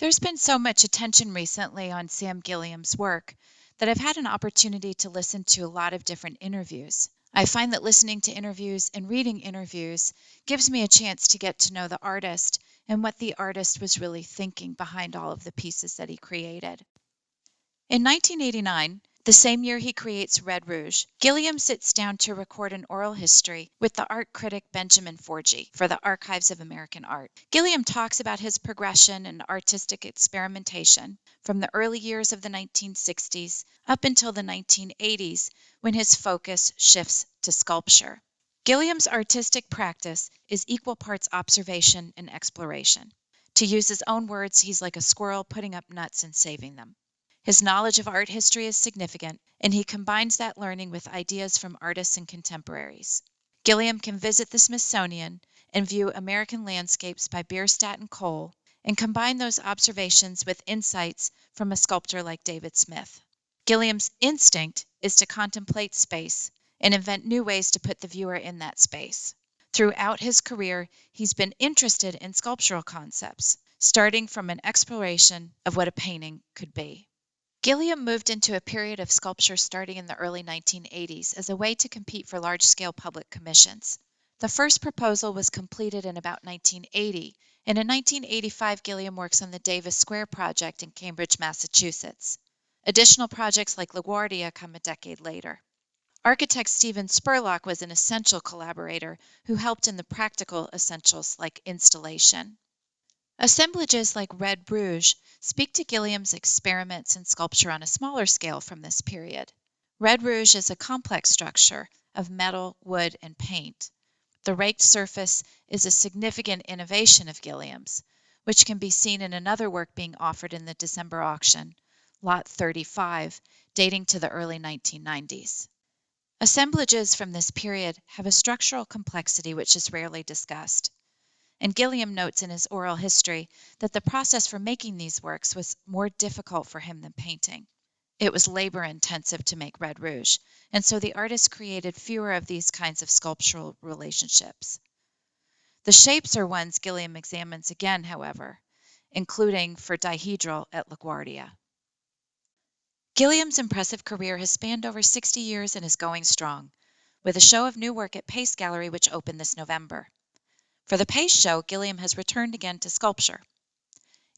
There's been so much attention recently on Sam Gilliam's work that I've had an opportunity to listen to a lot of different interviews. I find that listening to interviews and reading interviews gives me a chance to get to know the artist and what the artist was really thinking behind all of the pieces that he created. In 1989, the same year he creates Red Rouge, Gilliam sits down to record an oral history with the art critic Benjamin Forgey for the Archives of American Art. Gilliam talks about his progression and artistic experimentation from the early years of the 1960s up until the 1980s, when his focus shifts to sculpture. Gilliam's artistic practice is equal parts observation and exploration. To use his own words, he's like a squirrel putting up nuts and saving them. His knowledge of art history is significant, and he combines that learning with ideas from artists and contemporaries. Gilliam can visit the Smithsonian and view American landscapes by Bierstadt and Cole, and combine those observations with insights from a sculptor like David Smith. Gilliam's instinct is to contemplate space and invent new ways to put the viewer in that space. Throughout his career, he's been interested in sculptural concepts, starting from an exploration of what a painting could be. Gilliam moved into a period of sculpture starting in the early 1980s as a way to compete for large-scale public commissions. The first proposal was completed in about 1980, and in 1985 Gilliam works on the Davis Square project in Cambridge, Massachusetts. Additional projects like LaGuardia come a decade later. Architect Stephen Spurlock was an essential collaborator who helped in the practical essentials like installation. Assemblages like Red Rouge speak to Gilliam's experiments in sculpture on a smaller scale from this period. Red Rouge is a complex structure of metal, wood, and paint. The raked surface is a significant innovation of Gilliam's, which can be seen in another work being offered in the December auction, Lot 35, dating to the early 1990s. Assemblages from this period have a structural complexity which is rarely discussed. And Gilliam notes in his oral history that the process for making these works was more difficult for him than painting. It was labor-intensive to make Red Rouge, and so the artist created fewer of these kinds of sculptural relationships. The shapes are ones Gilliam examines again, however, including for dihedral at LaGuardia. Gilliam's impressive career has spanned over 60 years and is going strong, with a show of new work at Pace Gallery which opened this November. For the Pace show, Gilliam has returned again to sculpture.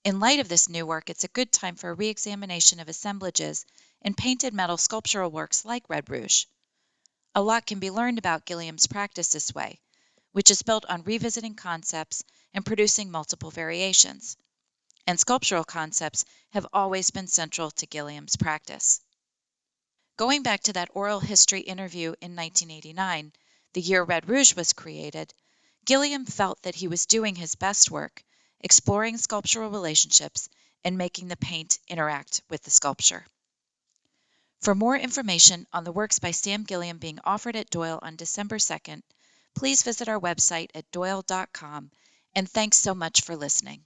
In light of this new work, it's a good time for a re-examination of assemblages and painted metal sculptural works like Red Rouge. A lot can be learned about Gilliam's practice this way, which is built on revisiting concepts and producing multiple variations. And sculptural concepts have always been central to Gilliam's practice. Going back to that oral history interview in 1989, the year Red Rouge was created, Gilliam felt that he was doing his best work, exploring sculptural relationships and making the paint interact with the sculpture. For more information on the works by Sam Gilliam being offered at Doyle on December 2nd, please visit our website at doyle.com, and thanks so much for listening.